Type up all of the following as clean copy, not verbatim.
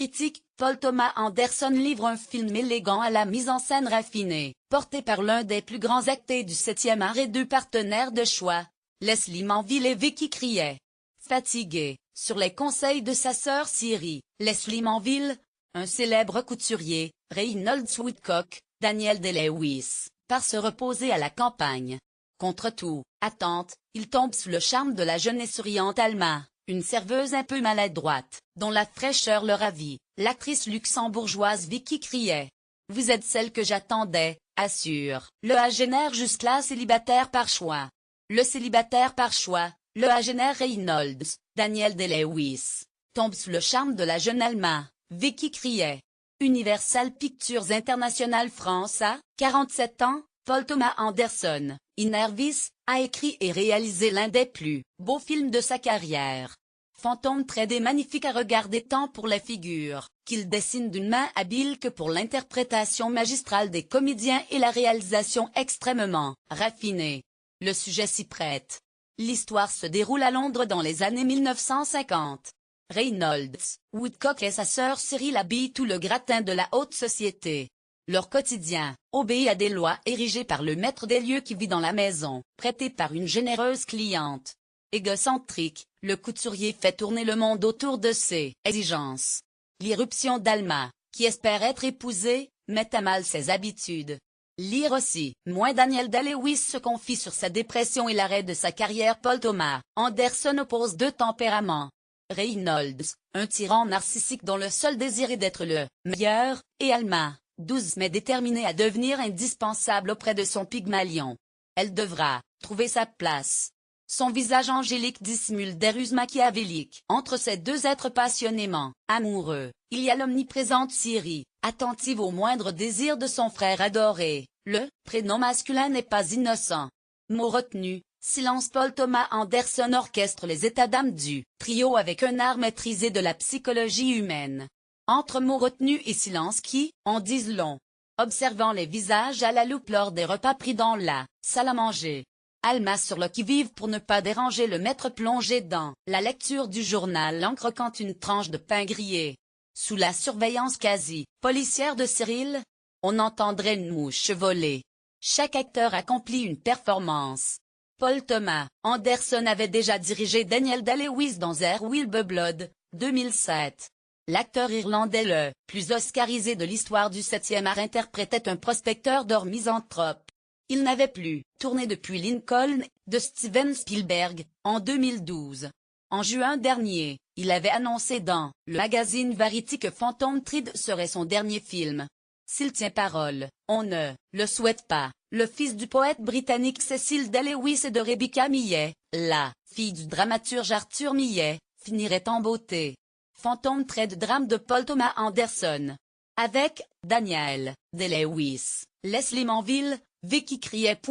critique, Paul Thomas Anderson livre un film élégant à la mise en scène raffinée, porté par l'un des plus grands acteurs du 7e art et deux partenaires de choix, Leslie Manville et Vicky Krieps. Fatigué, sur les conseils de sa sœur Siri, Leslie Manville, un célèbre couturier, Reynolds Woodcock, Daniel Day-Lewis, part se reposer à la campagne. Contre toute attente, il tombe sous le charme de la jeune et souriante Alma, une serveuse un peu maladroite, dont la fraîcheur le ravit. L'actrice luxembourgeoise Vicky Krieps. Vous êtes celle que j'attendais, assure le agénaire jusque-là célibataire par choix. Le célibataire par choix, le agénaire Reynolds, Daniel Day-Lewis, tombe sous le charme de la jeune Alma, Vicky Krieps. Universal Pictures International France a 47 ans, Paul Thomas Anderson, Innervis, a écrit et réalisé l'un des plus beaux films de sa carrière. Fantôme Thread est magnifique à regarder tant pour les figures, qu'il dessine d'une main habile que pour l'interprétation magistrale des comédiens et la réalisation extrêmement raffinée. Le sujet s'y prête. L'histoire se déroule à Londres dans les années 1950. Reynolds, Woodcock et sa sœur Cyril habillent tout le gratin de la haute société. Leur quotidien obéit à des lois érigées par le maître des lieux qui vit dans la maison, prêtée par une généreuse cliente. Égocentrique, le couturier fait tourner le monde autour de ses exigences. L'irruption d'Alma, qui espère être épousée, met à mal ses habitudes. Lire aussi, moins Daniel Day-Lewis se confie sur sa dépression et l'arrêt de sa carrière. Paul Thomas Anderson oppose deux tempéraments. Reynolds, un tyran narcissique dont le seul désir est d'être le meilleur, et Alma, douce mais déterminée à devenir indispensable auprès de son Pygmalion. Elle devra trouver sa place. Son visage angélique dissimule des ruses machiavéliques. Entre ces deux êtres passionnément amoureux, il y a l'omniprésente Siri, attentive aux moindres désirs de son frère adoré. Le prénom masculin n'est pas innocent. Mot retenu, silence. Paul Thomas Anderson orchestre les états d'âme du trio avec un art maîtrisé de la psychologie humaine. Entre mots retenus et silence qui en disent long. Observant les visages à la loupe lors des repas pris dans la salle à manger. Alma sur le qui-vive pour ne pas déranger le maître plongé dans la lecture du journal. L'encre quand une tranche de pain grillé. Sous la surveillance quasi policière de Cyril, on entendrait une mouche voler. Chaque acteur accomplit une performance. Paul Thomas Anderson avait déjà dirigé Daniel Day-Lewis dans There Will Be Blood, 2007. L'acteur irlandais le plus oscarisé de l'histoire du 7e art interprétait un prospecteur d'or misanthrope. Il n'avait plus tourné depuis Lincoln, de Steven Spielberg, en 2012. En juin dernier, il avait annoncé dans le magazine Variety que Phantom Thread serait son dernier film. S'il tient parole, on ne le souhaite pas. Le fils du poète britannique Cecil Day-Lewis et de Rebecca Millet, la fille du dramaturge Arthur Millet, finirait en beauté. Phantom Thread, drame de Paul Thomas Anderson. Avec Daniel Day-Lewis, Leslie Manville, Vicky Krieps.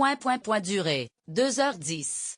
Durée 2h10.